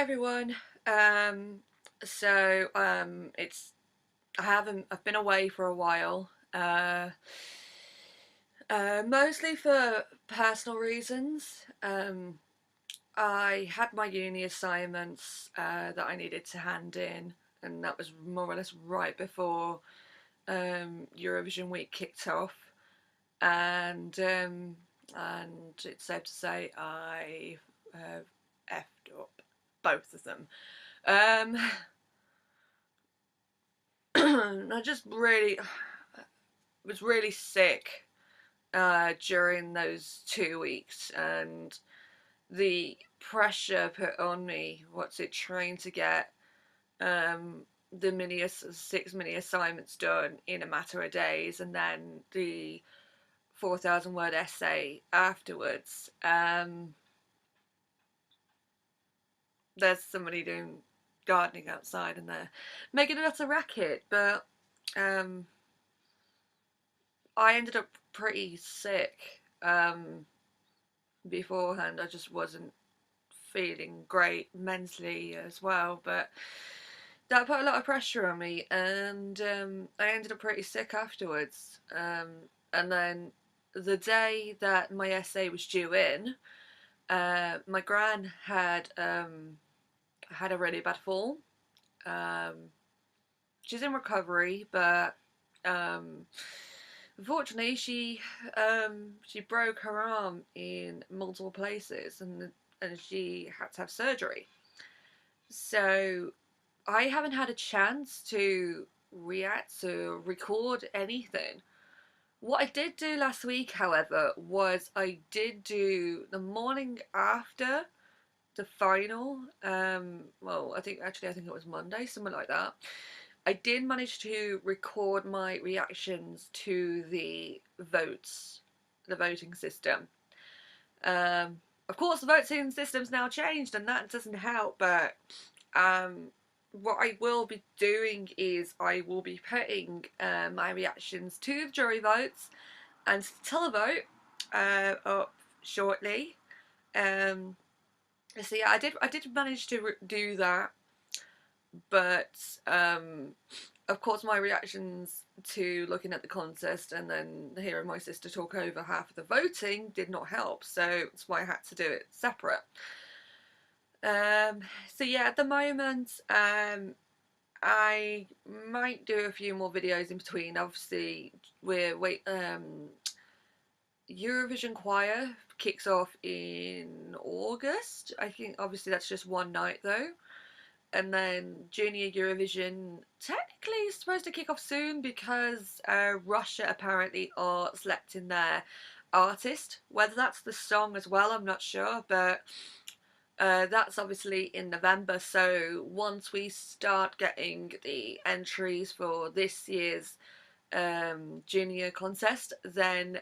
everyone. Um, it's I've been away for a while. Mostly for personal reasons. I had my uni assignments that I needed to hand in, and that was more or less right before Eurovision week kicked off, and um, and it's safe to say I effed up both of them. Um, I just really was really sick during those 2 weeks, and the pressure put on me. What's it trying to get um, the six mini assignments done in a matter of days, and then the 4,000 word essay afterwards. There's somebody doing gardening outside, and they're making a lot of racket, but um, I ended up pretty sick beforehand. I just wasn't feeling great mentally as well, but that put a lot of pressure on me, and I ended up pretty sick afterwards. And then the day that my essay was due in, my gran had a really bad fall. Um, she's in recovery, but um, unfortunately, she broke her arm in multiple places, and she had to have surgery. So I haven't had a chance to react to record anything. What I did do last week, however, was I did do the morning after the final. Well, I think it was Monday, something like that. I did manage to record my reactions to the voting system. Of course, the voting system's now changed, and that doesn't help. But what I will be doing is I will be putting my reactions to the jury votes and televote up shortly. Um, so yeah, I did manage to do that, but of course my reactions to looking at the contest and then hearing my sister talk over half of the voting did not help, so that's why I had to do it separate. Um, so yeah, at the moment, I might do a few more videos in between. Obviously, Eurovision Choir kicks off in August. I think obviously that's just one night though. And then Junior Eurovision technically is supposed to kick off soon because Russia apparently are selecting their artist. Whether that's the song as well, I'm not sure, but that's obviously in November. So once we start getting the entries for this year's junior contest, then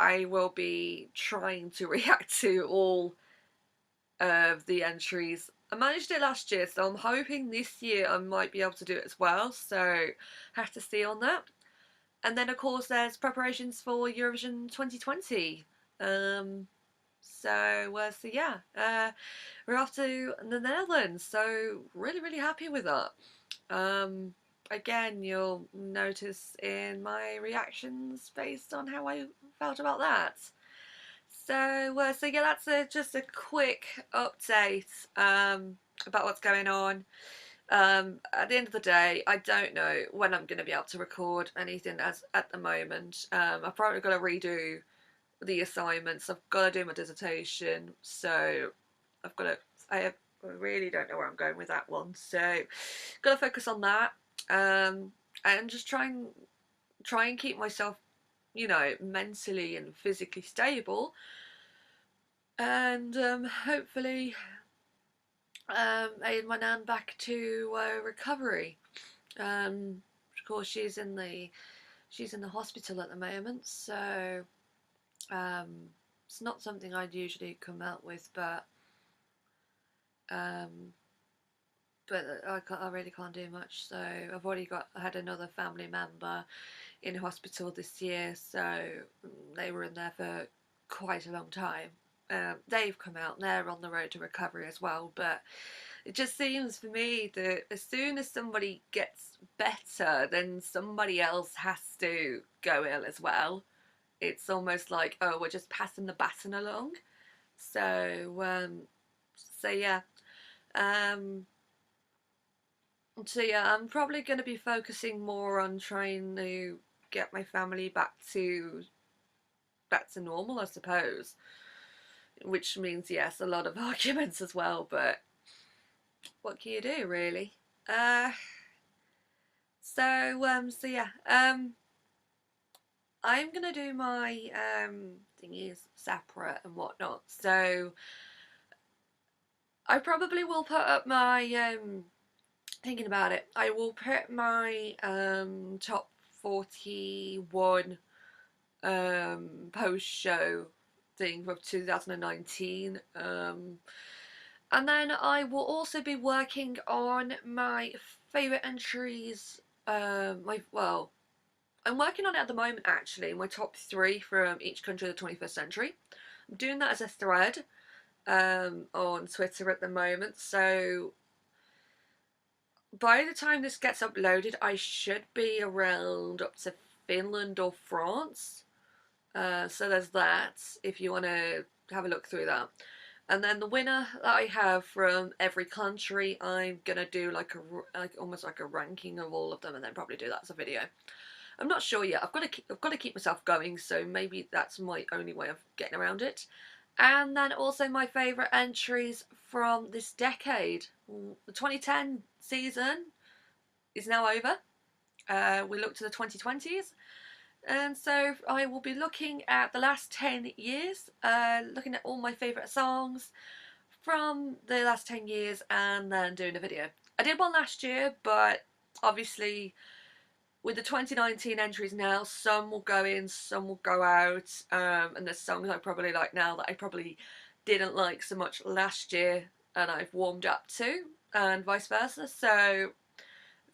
I will be trying to react to all of the entries. I managed it last year, so I'm hoping this year I might be able to do it as well, so have to see on that. And then of course there's preparations for Eurovision 2020. So yeah, we're off to the Netherlands, so really happy with that. Again, you'll notice in my reactions based on how I felt about that. So yeah, that's just a quick update about what's going on. At the end of the day, I don't know when I'm going to be able to record anything as at the moment. I've probably got to redo the assignments. I've got to do my dissertation, so I've got to. I really don't know where I'm going with that one, so got to focus on that. And just try and keep myself, mentally and physically stable, and hopefully aid my nan back to recovery. Of course, she's in the hospital at the moment, so um, it's not something I'd usually come out with, um, but I really can't do much. So I've already had another family member in hospital this year, so they were in there for quite a long time. they've come out and they're on the road to recovery as well. But it just seems for me that as soon as somebody gets better, then somebody else has to go ill as well. It's almost like, oh, we're just passing the baton along. So, so yeah. Um, so yeah, I'm probably going to be focusing more on trying to get my family back to normal, I suppose. Which means, yes, a lot of arguments as well, but what can you do, really? Uh, so yeah, I'm gonna do my thingies separate and whatnot. So I probably will put up my thinking about it. I will put my top 41 post show thing for 2019. And then I will also be working on my favourite entries. I'm working on it at the moment actually, my top 3 from each country of the 21st century. I'm doing that as a thread on Twitter at the moment, so by the time this gets uploaded, I should be around up to Finland or France. So there's that, if you want to have a look through that. And then the winner that I have from every country, I'm gonna do like almost like a ranking of all of them, and then probably do that as a video. I'm not sure yet. I've got to keep myself going, so maybe that's my only way of getting around it. And then also my favourite entries from this decade. The 2010 season is now over. We look to the 2020s. And so I will be looking at the last 10 years, looking at all my favourite songs from the last 10 years and then doing a video. I did one last year, but obviously with the 2019 entries now, some will go in, some will go out, and there's songs I probably like now that I probably didn't like so much last year and I've warmed up to, and vice versa. So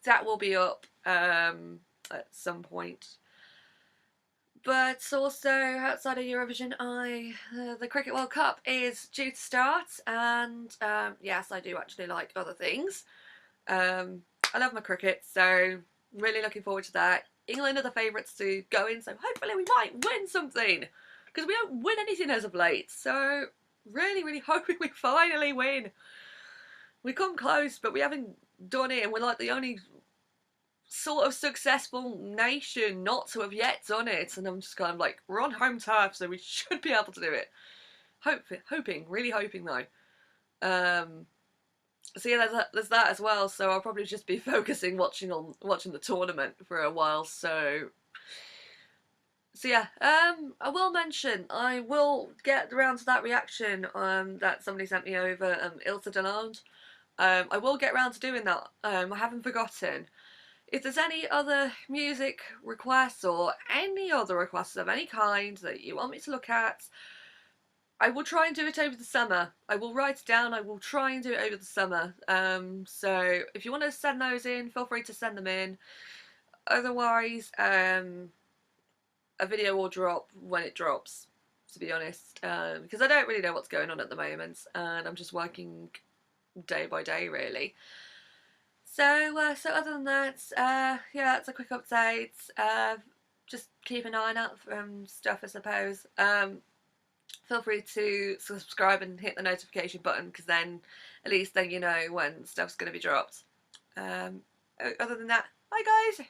that will be up at some point. But also, outside of Eurovision, the Cricket World Cup is due to start, and yes, I do actually like other things. I love my cricket, so really looking forward to that. England are the favourites to go in, so hopefully we might win something, because we don't win anything as of late, so really, really hoping we finally win. We come close, but we haven't done it, and we're like the only sort of successful nation not to have yet done it, and I'm just kind of like, we're on home turf, so we should be able to do it. Really hoping though. So yeah, there's that as well. So I'll probably just be focusing watching the tournament for a while. So yeah, I will mention, I will get around to that reaction that somebody sent me over, Ilse Deland. I will get around to doing that. I haven't forgotten. If there's any other music requests or any other requests of any kind that you want me to look at, I will try and do it over the summer. I will write it down. I will try and do it over the summer. So if you want to send those in, feel free to send them in. Otherwise, a video will drop when it drops, to be honest, because I don't really know what's going on at the moment, and I'm just working day by day, really. So, so other than that, yeah, that's a quick update. Just keep an eye out for stuff, I suppose. Feel free to subscribe and hit the notification button, because then, at least then you know when stuff's going to be dropped. Other than that, bye guys!